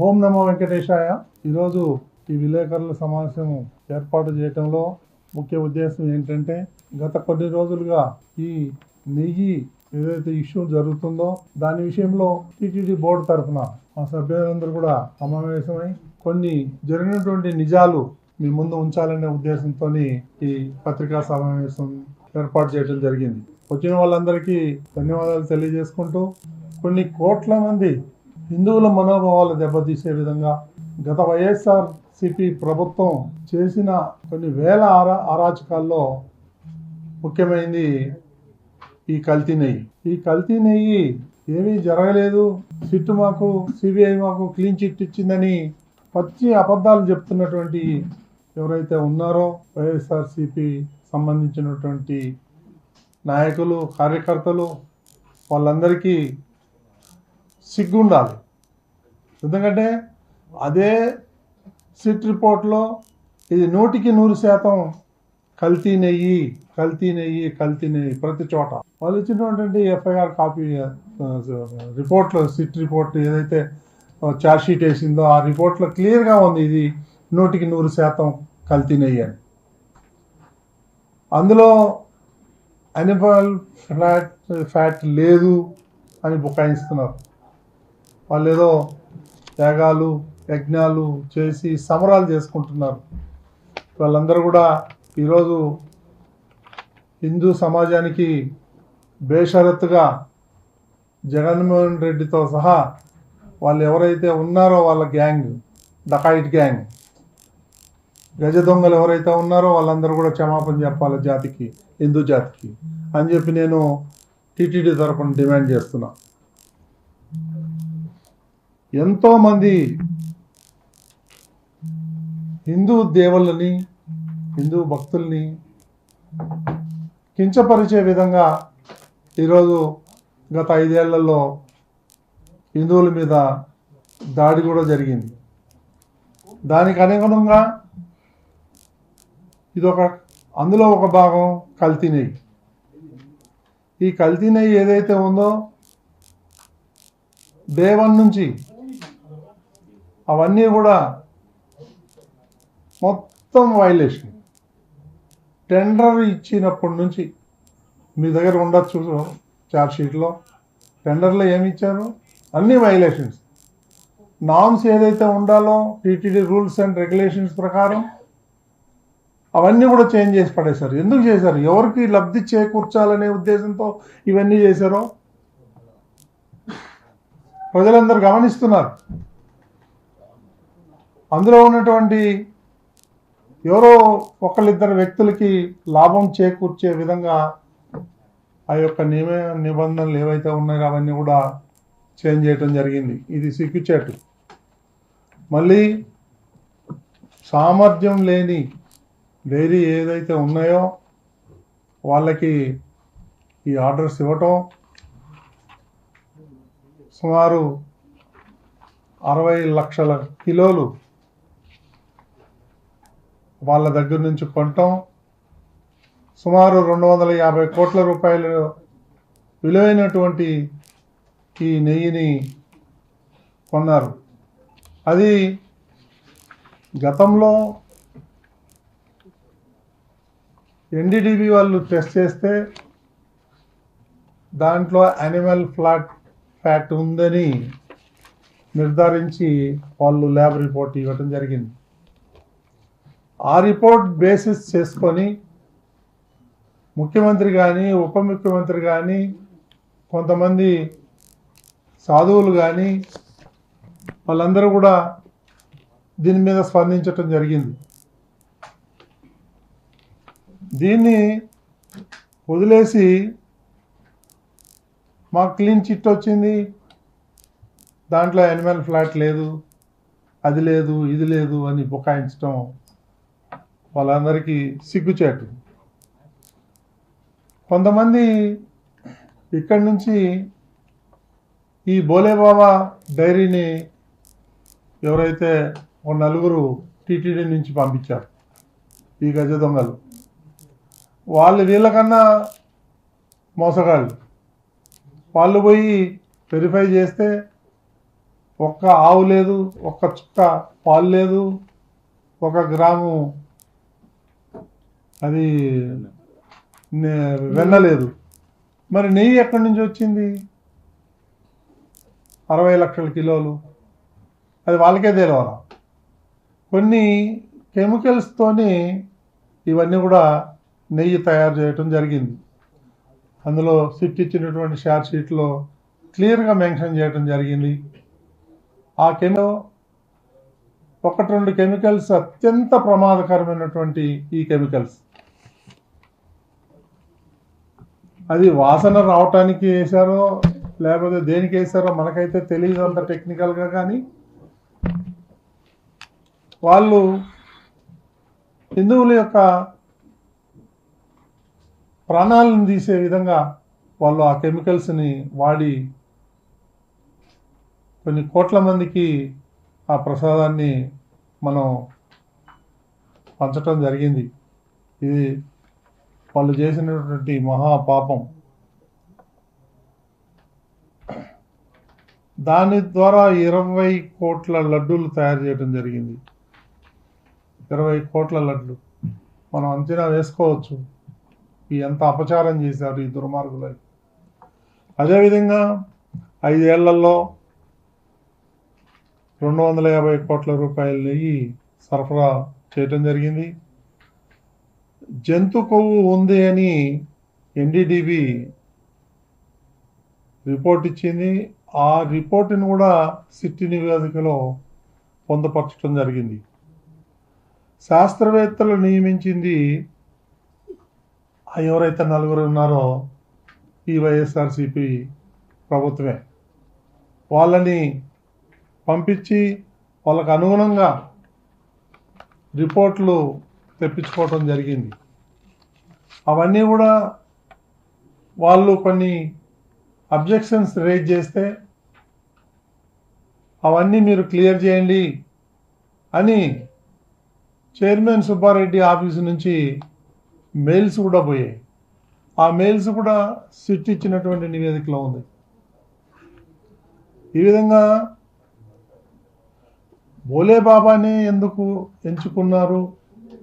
ఓం నమో వెంకటేశాయ. ఈరోజు ఈ విలేకరుల సమావేశం ఏర్పాటు చేయడంలో ముఖ్య ఉద్దేశం ఏంటంటే, గత కొన్ని రోజులుగా ఈ నెయ్యి ఏదైతే ఇష్యూ జరుగుతుందో దాని విషయంలో టీటీడీ బోర్డు తరఫున మా సభ్యులందరూ కూడా సమావేశమై కొన్ని జరిగినటువంటి నిజాలు మీ ముందు ఉంచాలనే ఉద్దేశంతో ఈ పత్రికా సమావేశం ఏర్పాటు చేయడం జరిగింది. వచ్చిన వాళ్ళందరికీ ధన్యవాదాలు తెలియజేసుకుంటూ, కొన్ని కోట్ల మంది హిందువుల మనోభావాలు దెబ్బతీసే విధంగా గత వైఎస్ఆర్సీపీ ప్రభుత్వం చేసిన కొన్ని వేల అరాచకాల్లో ముఖ్యమైనది ఈ కల్తీ నెయ్యి. ఈ కల్తీ నెయ్యి ఏమీ జరగలేదు, సిట్టు మాకు సిబిఐ మాకు క్లీన్ చిట్ ఇచ్చిందని పచ్చి అబద్ధాలు చెప్తున్నటువంటి ఎవరైతే ఉన్నారో వైఎస్ఆర్సీపీ సంబంధించినటువంటి నాయకులు, కార్యకర్తలు, వాళ్ళందరికీ సిగ్గుండాలి. ఎందుకంటే అదే సిట్ రిపోర్ట్లో ఇది 100% కల్తీ నెయ్యి ప్రతి చోట. వాళ్ళు ఇచ్చినటువంటి ఎఫ్ఐఆర్ కాపీ రిపోర్ట్లో, సిట్ రిపోర్ట్ ఏదైతే ఛార్జ్ షీట్ వేసిందో ఆ రిపోర్ట్లో క్లియర్గా ఉంది ఇది 100% కల్తీ నెయ్యి అని. అందులో అనిమల్ ఫ్యాట్ లేదు అని బుకాయిస్తున్నారు. వాళ్ళు ఏదో యాగాలు యజ్ఞాలు చేసి సమరాలు చేసుకుంటున్నారు. వాళ్ళందరూ కూడా ఈరోజు హిందూ సమాజానికి బేషరతుగా జగన్మోహన్ రెడ్డితో సహా వాళ్ళు ఎవరైతే ఉన్నారో వాళ్ళ గ్యాంగ్, డకాయిట్ గ్యాంగ్, గజ దొంగలు ఎవరైతే ఉన్నారో వాళ్ళందరూ కూడా క్షమాపణ చెప్పాలి జాతికి, హిందూ జాతికి అని చెప్పి నేను టీటీడీ తరఫున డిమాండ్ చేస్తున్నా. ఎంతోమంది హిందూ దేవుళ్ళని, హిందూ భక్తుల్ని కించపరిచే విధంగా ఈరోజు గత 5 ఏళ్లలో హిందువుల మీద దాడి కూడా జరిగింది. దానికి అనుగుణంగా అందులో ఒక భాగం కల్తీ నెయ్యి. ఈ కల్తీ నెయ్యి ఏదైతే ఉందో డే 1 నుంచి అవన్నీ కూడా మొత్తం వైలేషన్. టెండర్ ఇచ్చినప్పటి నుంచి మీ దగ్గర ఉండొచ్చు ఛార్జ్ షీట్లో, టెండర్లో ఏమి ఇచ్చారు, అన్ని వైలేషన్స్. నామ్స్ ఏదైతే ఉండాలో టీటీడీ రూల్స్ అండ్ రెగ్యులేషన్స్ ప్రకారం అవన్నీ కూడా చేంజ్ చేసి పడేశారు. ఎందుకు చేశారు? ఎవరికి లబ్ధి చేకూర్చాలనే ఉద్దేశంతో ఇవన్నీ చేశారో ప్రజలందరూ గమనిస్తున్నారు. అందులో ఉన్నటువంటి ఎవరో ఒకళ్ళిద్దరు వ్యక్తులకి లాభం చేకూర్చే విధంగా ఆ యొక్క నిబంధనలు ఏవైతే ఉన్నాయో అవన్నీ కూడా చేంజ్ చేయడం జరిగింది. ఇది సిగ్గుచేటు. మళ్ళీ సామర్థ్యం లేని డైరీ ఏదైతే ఉన్నాయో వాళ్ళకి ఈ ఆర్డర్స్ ఇవ్వటం, సుమారు 60 లక్షల కిలోలు వాళ్ళ దగ్గర నుంచి కొనటం, సుమారు 250 కోట్ల రూపాయలు విలువైనటువంటి ఈ నెయ్యిని కొన్నారు. అది గతంలో ఎన్డీడీబీ వాళ్ళు టెస్ట్ చేస్తే దాంట్లో యానిమల్ ఫ్యాట్ ఉందని నిర్ధారించి వాళ్ళు ల్యాబ్ రిపోర్ట్ ఇవ్వటం జరిగింది. ఆ రిపోర్ట్ బేసిస్ చేసుకొని ముఖ్యమంత్రి కానీ, ఉప ముఖ్యమంత్రి కానీ, కొంతమంది సాధువులు కానీ వాళ్ళందరూ కూడా దీని మీద స్పందించటం జరిగింది. దీన్ని వదిలేసి మాకు క్లీన్ చిట్ వచ్చింది, దాంట్లో యానిమల్ ఫ్యాట్ లేదు, అది లేదు, ఇది లేదు అని బుకాయించడం వాళ్ళందరికీ సిగ్గుచేటు. కొంతమంది ఇక్కడి నుంచి ఈ బోలేబాబా డైరీని ఎవరైతే ఒక 4 టీటీడీ నుంచి పంపించారు, ఈ గజ దొంగలు, వాళ్ళు వీళ్ళకన్నా మోసగాళ్ళు. వాళ్ళు పోయి వెరిఫై చేస్తే ఒక్క ఆవు లేదు, ఒక్క చుక్క పాలు లేదు, 1 గ్రాము అది వెన్న లేదు. మరి నెయ్యి ఎక్కడి నుంచి వచ్చింది? 60 లక్షల కిలోలు. అది వాళ్ళకే తెలియాలి. కొన్ని కెమికల్స్తోని ఇవన్నీ కూడా నెయ్యి తయారు చేయటం జరిగింది. అందులో సిట్ ఇచ్చినటువంటి షార్ట్ షీట్లో క్లియర్గా మెన్షన్ చేయడం జరిగింది. ఆ కెమికల్ 1-2 కెమికల్స్ అత్యంత ప్రమాదకరమైనటువంటి ఈ కెమికల్స్. అది వాసన రావటానికి వేశారో లేకపోతే దేనికి వేశారో మనకైతే తెలియదు అంత టెక్నికల్గా. కానీ వాళ్ళు హిందువుల యొక్క ప్రాణాలను తీసే విధంగా వాళ్ళు ఆ కెమికల్స్ని వాడి కొన్ని కోట్ల మందికి ఆ ప్రసాదాన్ని మనం పంచటం జరిగింది. ఇది వాళ్ళు చేసినటువంటి మహాపాపం. దాని ద్వారా 20 కోట్ల లడ్డూలు తయారు చేయడం జరిగింది. 20 కోట్ల లడ్లు. మనం అంచనా వేసుకోవచ్చు ఎంత అపచారం చేశారు ఈ దుర్మార్గులు. అదేవిధంగా 5 ఏళ్లలో 250 కోట్ల రూపాయల నెయ్యి సరఫరా చేయటం జరిగింది. జంతు కొవ్వు ఉంది అని ఎన్డీడీబీ రిపోర్ట్ ఇచ్చింది. ఆ రిపోర్టును కూడా సిట్టి నివేదికలో పొందుపరచడం జరిగింది. శాస్త్రవేత్తలు నియమించింది ఎవరైతే 4 ఉన్నారో ఈ వైఎస్ఆర్సీపీ ప్రభుత్వమే. వాళ్ళని పంపించి వాళ్ళకు అనుగుణంగా రిపోర్ట్లు తెప్పించుకోవటం జరిగింది. అవన్నీ కూడా వాళ్ళు కొన్ని అబ్జెక్షన్స్ రేజ్ చేస్తే అవన్నీ మీరు క్లియర్ చేయండి అని చైర్మన్ సుబ్బారెడ్డి ఆఫీసు నుంచి మెయిల్స్ కూడా పోయాయి. ఆ మెయిల్స్ కూడా సిట్ ఇచ్చినటువంటి నివేదికలో ఉంది. ఈ విధంగా భోలే బాబాని ఎందుకు ఎంచుకున్నారు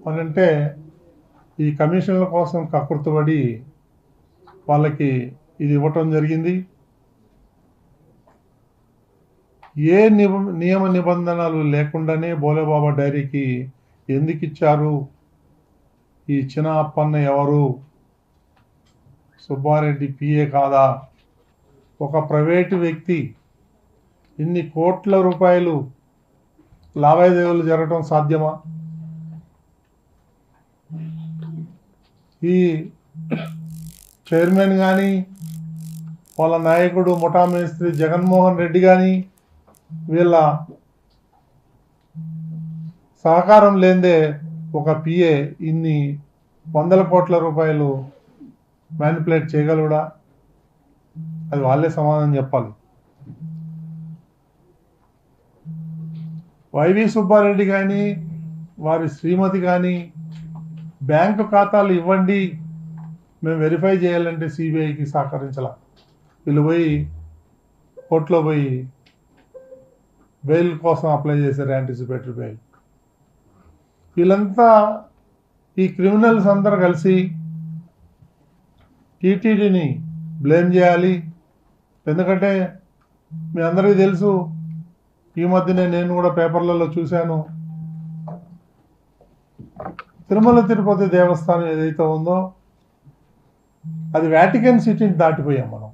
అని అంటే ఈ కమిషన్ల కోసం కకృతపడి వాళ్ళకి ఇది ఇవ్వటం జరిగింది. ఏ నియమ నిబంధనలు లేకుండానే భోలేబాబా డైరీకి ఎందుకు ఇచ్చారు? ఈ చిన్న అప్పన్న ఎవరు? సుబ్బారెడ్డి పిఏ కాదా? ఒక ప్రైవేటు వ్యక్తి ఇన్ని కోట్ల రూపాయలు లావాదేవీలు జరగడం సాధ్యమా? ఈ చైర్మన్ కానీ వాళ్ళ నాయకుడు ముఠా మేస్త్రి జగన్మోహన్ రెడ్డి కానీ వీళ్ళ సహకారం లేదే ఒక పిఏ ఇన్ని 100 కోట్ల రూపాయలు మ్యానిపులేట్ చేయగలడా? అది వాళ్ళే సమాధానం చెప్పాలి. వైవి సుబ్బారెడ్డి కానీ వారి శ్రీమతి కానీ బ్యాంకు ఖాతాలు ఇవ్వండి మేము వెరిఫై చేయాలంటే సిబిఐకి సహకరించాల. వీళ్ళు పోయి కోర్టులో పోయి బెయిల్ కోసం అప్లై చేశారు, యాంటిసిపేటరీ బెయిల్. వీళ్ళంతా ఈ క్రిమినల్స్ అందరూ కలిసి టీటీడీని బ్లేమ్ చేయాలి. ఎందుకంటే మీ అందరికీ తెలుసు, ఈ మధ్యనే నేను కూడా పేపర్లలో చూశాను, తిరుమల తిరుపతి దేవస్థానం ఏదైతే ఉందో అది వాటికన్ సిటీని దాటిపోయాం మనం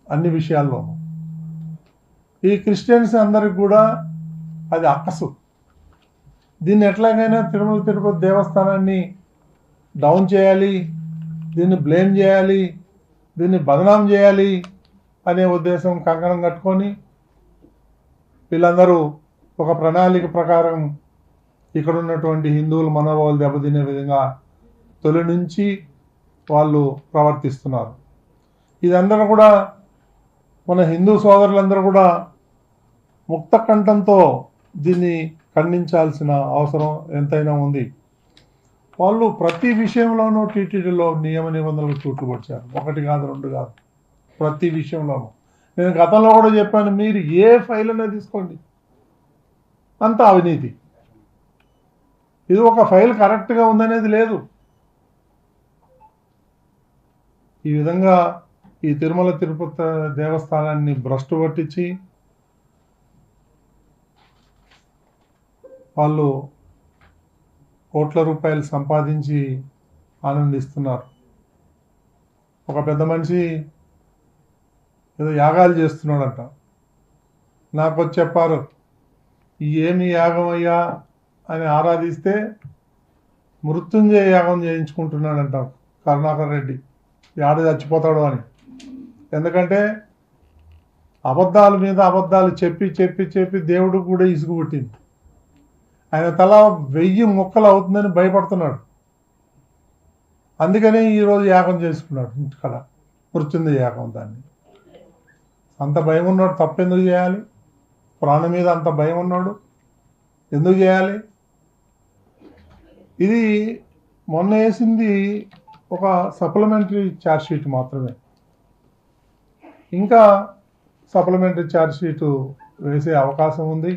అన్ని విషయాల్లోనూ. ఈ క్రిస్టియన్స్ అందరికి కూడా అది అక్కసు. దీన్ని ఎట్లాగైనా తిరుమల తిరుపతి దేవస్థానాన్ని డౌన్ చేయాలి, దీన్ని బ్లేమ్ చేయాలి, దీన్ని బదనాం చేయాలి అనే ఉద్దేశం కంకణం కట్టుకొని వీళ్ళందరూ ఒక ప్రణాళిక ప్రకారం ఇక్కడ ఉన్నటువంటి హిందువుల మనోభావాలు దెబ్బతినే విధంగా తొలి నుంచి వాళ్ళు ప్రవర్తిస్తున్నారు. ఇదందరూ కూడా మన హిందూ సోదరులందరూ కూడా ముక్త కంఠంతో దీన్ని ఖండించాల్సిన అవసరం ఎంతైనా ఉంది. వాళ్ళు ప్రతి విషయంలోనూ టీటీడీలో నియమ నిబంధనలు చూట్లు పడిచారు. 1 కాదు 2 కాదు, ప్రతి విషయంలోనూ. నేను గతంలో కూడా చెప్పాను, మీరు ఏ ఫైల్ అయినా తీసుకోండి, అంత అవినీతి. ఇది ఒక ఫైల్ కరెక్ట్గా ఉందనేది లేదు. ఈ విధంగా ఈ తిరుమల తిరుపతి దేవస్థానాన్ని భ్రష్టు పట్టించి వాళ్ళు కోట్ల రూపాయలు సంపాదించి ఆనందిస్తున్నారు. ఒక పెద్ద మనిషి ఏదో యాగాలు చేస్తున్నాడంట. నాకు వచ్చి చెప్పారు, ఏమి యాగం అయ్యా అని ఆరాధిస్తే మృత్యుంజయ యాగం చేయించుకుంటున్నాడంట కరుణాకర్ రెడ్డి, యాడ చచ్చిపోతాడు అని. ఎందుకంటే అబద్ధాల మీద అబద్ధాలు చెప్పి చెప్పి చెప్పి దేవుడు కూడా ఇసుగు పుట్టింది. ఆయన తల 1000 ముక్కలు అవుతుందని భయపడుతున్నాడు. అందుకనే ఈరోజు యాగం చేసుకున్నాడు ఇంటికాడ, మృత్యుంజయ యాగం. దాన్ని అంత భయం ఉన్నాడు, తప్పెందుకు చేయాలి? ప్రాణం మీద అంత భయం ఉన్నాడు, ఎందుకు చేయాలి? ఇది మొన్న వేసింది ఒక సప్లిమెంటరీ ఛార్జ్ షీట్ మాత్రమే. ఇంకా సప్లిమెంటరీ ఛార్జ్ షీటు వేసే అవకాశం ఉంది.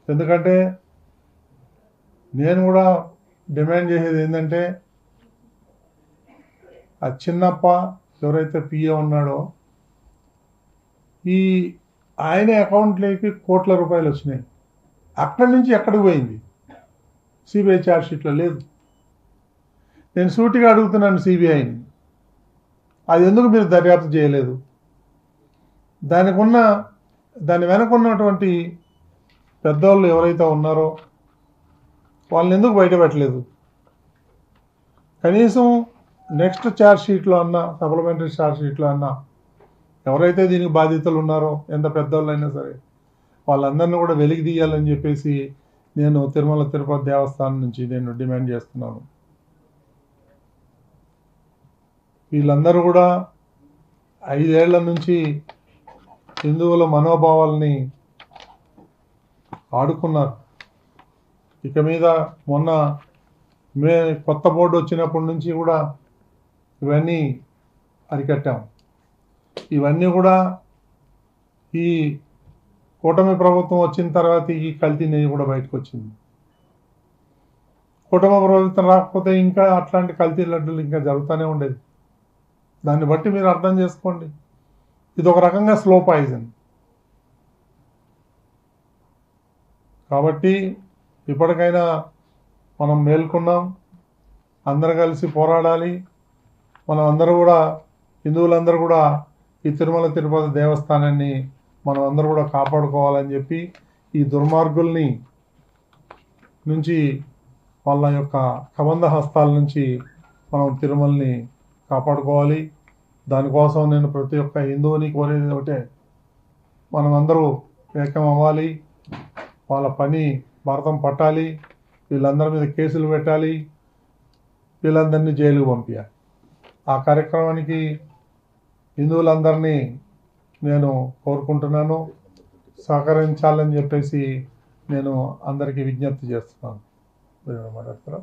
ఎందుకంటే నేను కూడా డిమాండ్ చేసేది ఏంటంటే, ఆ చిన్నప్ప ఎవరైతే పిఏ ఉన్నాడో, ఈ ఆయన అకౌంట్లోకి కోట్ల రూపాయలు వచ్చినాయి. అక్కడి నుంచి ఎక్కడికి పోయింది? సిబిఐ ఛార్జ్ షీట్లో లేదు. నేను సూటిగా అడుగుతున్నాను సిబిఐని, అది ఎందుకు మీరు దర్యాప్తు చేయలేదు? దాని వెనక ఉన్నటువంటి పెద్దవాళ్ళు ఎవరైతే ఉన్నారో వాళ్ళని ఎందుకు బయటపెట్టలేదు? కనీసం నెక్స్ట్ ఛార్జ్ షీట్లో అన్నా, సప్లిమెంటరీ ఛార్జ్ షీట్లో అన్నా ఎవరైతే దీనికి బాధ్యతలు ఉన్నారో, ఎంత పెద్దవాళ్ళు అయినా సరే, వాళ్ళందరినీ కూడా వెలికి తీయాలని చెప్పేసి నేను తిరుమల తిరుపతి దేవస్థానం నుంచి నేను డిమాండ్ చేస్తున్నాను. వీళ్ళందరూ కూడా 5 ఏళ్ల నుంచి హిందువుల మనోభావాల్ని ఆడుకున్నారు. ఇక మీద మొన్న కొత్త బోర్డు వచ్చినప్పటి నుంచి కూడా ఇవన్నీ అరికట్టాం. ఇవన్నీ కూడా ఈ కూటమి ప్రభుత్వం వచ్చిన తర్వాత ఈ కల్తీ నెయ్యి కూడా బయటకు వచ్చింది. కూటమి ప్రభుత్వం రాకపోతే ఇంకా అట్లాంటి కల్తీ లడ్డూలు ఇంకా జరుగుతూనే ఉండేది. దాన్ని బట్టి మీరు అర్థం చేసుకోండి, ఇది ఒక రకంగా స్లో పాయిజన్. కాబట్టి ఇప్పటికైనా మనం మేల్కొన్నాం, అందరూ కలిసి పోరాడాలి. మనం అందరూ కూడా, హిందువులందరూ కూడా ఈ తిరుమల తిరుపతి దేవస్థానాన్ని మనం అందరూ కూడా కాపాడుకోవాలని చెప్పి, ఈ దుర్మార్గుల్ని నుంచి, వాళ్ళ యొక్క కబంధ హస్తాల నుంచి మనం తిరుమలని కాపాడుకోవాలి. దానికోసం నేను ప్రతి ఒక్క హిందువుని కోరేది ఒకటే, మనం అందరూ ఏకం అవ్వాలి, వాళ్ళ పని భారతం పట్టాలి, వీళ్ళందరి మీద కేసులు పెట్టాలి, వీళ్ళందరినీ జైలుకు పంపించాలి. ఆ కార్యక్రమానికి హిందువులందరినీ నేను కోరుకుంటున్నాను, సహకరించాలని చెప్పేసి నేను అందరికీ విజ్ఞప్తి చేస్తున్నాను. మాట్లాడతారా?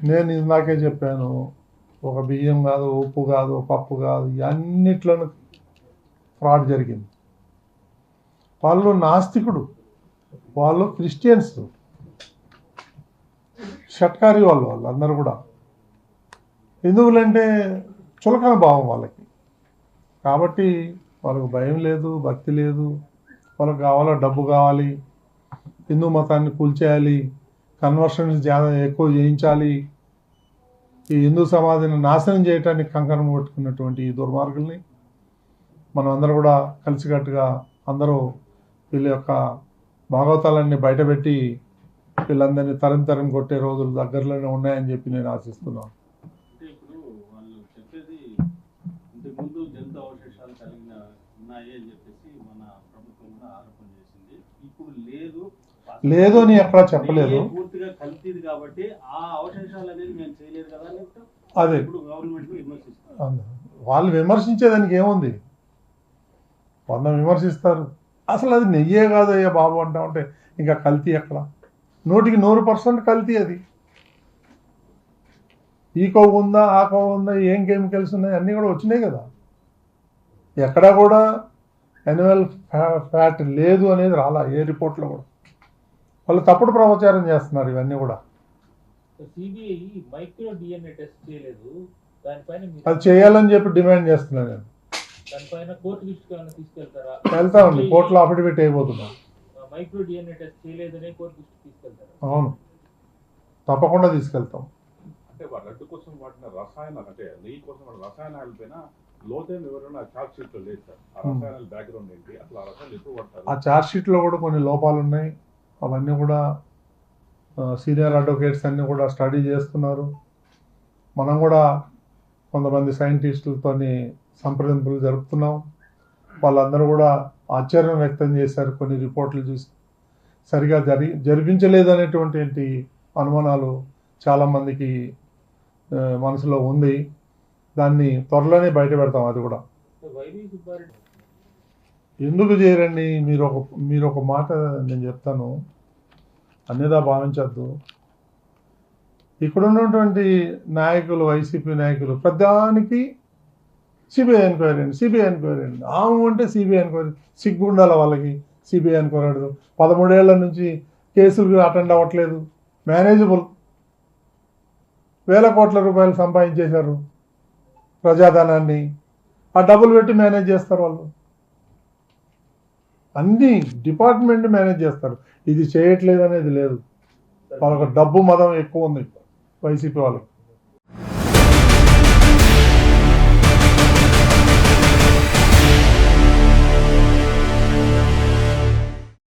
నేను ఇందాకే చెప్పాను, ఒక బియ్యం కాదు, ఉప్పు కాదు, పప్పు కాదు, అన్నిట్లోనూ ఫ్రాడ్ జరిగింది. వాళ్ళు నాస్తికుడు, వాళ్ళు క్రిస్టియన్స్, షట్కారి వాళ్ళు అందరూ కూడా. హిందువులంటే చులకన భావం వాళ్ళకి. కాబట్టి వాళ్ళకు భయం లేదు, భక్తి లేదు. వాళ్ళకి కావాలో డబ్బు కావాలి, హిందూ మతాన్ని కూల్చేయాలి, కన్వర్షన్స్ ఎక్కువ చేయించాలి, ఈ హిందూ సమాజాన్ని నాశనం చేయడానికి కంకణం కొట్టుకున్నటువంటి ఈ దుర్మార్గుల్ని మనం అందరూ కూడా కలిసికట్టుగా అందరూ వీళ్ళ యొక్క భాగవతాలన్నీ బయటపెట్టి వీళ్ళందరినీ తరం కొట్టే రోజులు దగ్గరలోనే ఉన్నాయని చెప్పి నేను ఆశిస్తున్నాను. లేదు అని ఎక్కడా చెప్పలేదు. అదే వాళ్ళు విమర్శించేదానికి ఏముంది, 100 విమర్శిస్తారు. అసలు అది నెయ్యే కాదయ్యా బాబు అంటా ఉంటే ఇంకా కల్తీ ఎక్కడ? 100% కల్తీ అది. ఈ కొవ్వు ఉందా, ఆ కొవ్వు ఉందా, ఏం కెమికల్స్ ఉన్నాయి అన్నీ కూడా వచ్చినాయి కదా. ఎక్కడా కూడా యాన్యువల్ ఫ్యాట్ లేదు అనేది రాలా ఏ రిపోర్ట్లో కూడా. వాళ్ళు తప్పుడు ప్రచారం చేస్తున్నారు ఇవన్నీ కూడా. సిబిఐ మైక్రో డిఎన్ఏ టెస్ట్ చేయలేదు, దానిపైన అది చేయాలని చెప్పి డిమాండ్ చేస్తున్నాను నేను. దానిపైన కోర్టు దృష్టికి తీసుకెళ్తారా? వెళ్తామండి, కోర్టులో అఫిడవిట్ అయిపోతున్నాం. మైక్రో డిఎన్ఏ టెస్ట్ చేయలేదనే కోర్టు దృష్టికి తీసుకెళ్తారా? అవును, తప్పకుండా తీసుకెళ్తాం. అంటే లడ్డు కోసం వాడిన రసాయనాలు, అంటే నెయ్యి కోసం వాడిన రసాయనాల పైన లోతైన వివరణ ఛార్జ్ షీట్ లో లేదు సార్. ఆ రసాయనాల బ్యాక్గ్రౌండ్ ఏంటి, అసలు ఆ రసాయనాలు ఎప్పుడు వాడతారు? ఆ ఛార్జ్ షీట్లో కూడా కొన్ని లోపాలు ఉన్నాయి. అవన్నీ కూడా సీనియర్ అడ్వకేట్స్ అన్నీ కూడా స్టడీ చేస్తున్నారు. మనం కూడా కొంతమంది సైంటిస్టులతో సంప్రదింపులు జరుపుతున్నాం. వాళ్ళందరూ కూడా ఆశ్చర్యం వ్యక్తం చేశారు కొన్ని రిపోర్ట్లు చూసి. సరిగా జరిపించలేదనేటువంటి అనుమానాలు చాలామందికి మనసులో ఉంది. దాన్ని త్వరలోనే బయట పెడతాం. అది కూడా ఎందుకు చేయరండి, మీరు ఒక మాట నేను చెప్తాను, అన్యదా భావించద్దు. ఇక్కడ ఉన్నటువంటి నాయకులు, వైసీపీ నాయకులు ప్రధానికి సిబిఐ ఎంక్వైరీ అండి, సిబిఐ ఎంక్వైరీ అండి. ఆమె అంటే సిబిఐ ఎంక్వైరీ, సిగ్గు ఉండాలి వాళ్ళకి. సిబిఐ ఎంక్వైరీ 13 ఏళ్ల నుంచి కేసులు అటెండ్ అవ్వట్లేదు. మేనేజబుల్, వేల కోట్ల రూపాయలు సంపాదించేశారు ప్రజాధనాన్ని. ఆ డబ్బులు పెట్టి మేనేజ్ చేస్తారు వాళ్ళు. అన్ని డిపార్ట్మెంట్ మేనేజ్ చేస్తారు. ఇది చేయట్లేదు అనేది లేదు. వాళ్ళకి డబ్బు మదం ఎక్కువ ఉంది వైసీపీ వాళ్ళకి.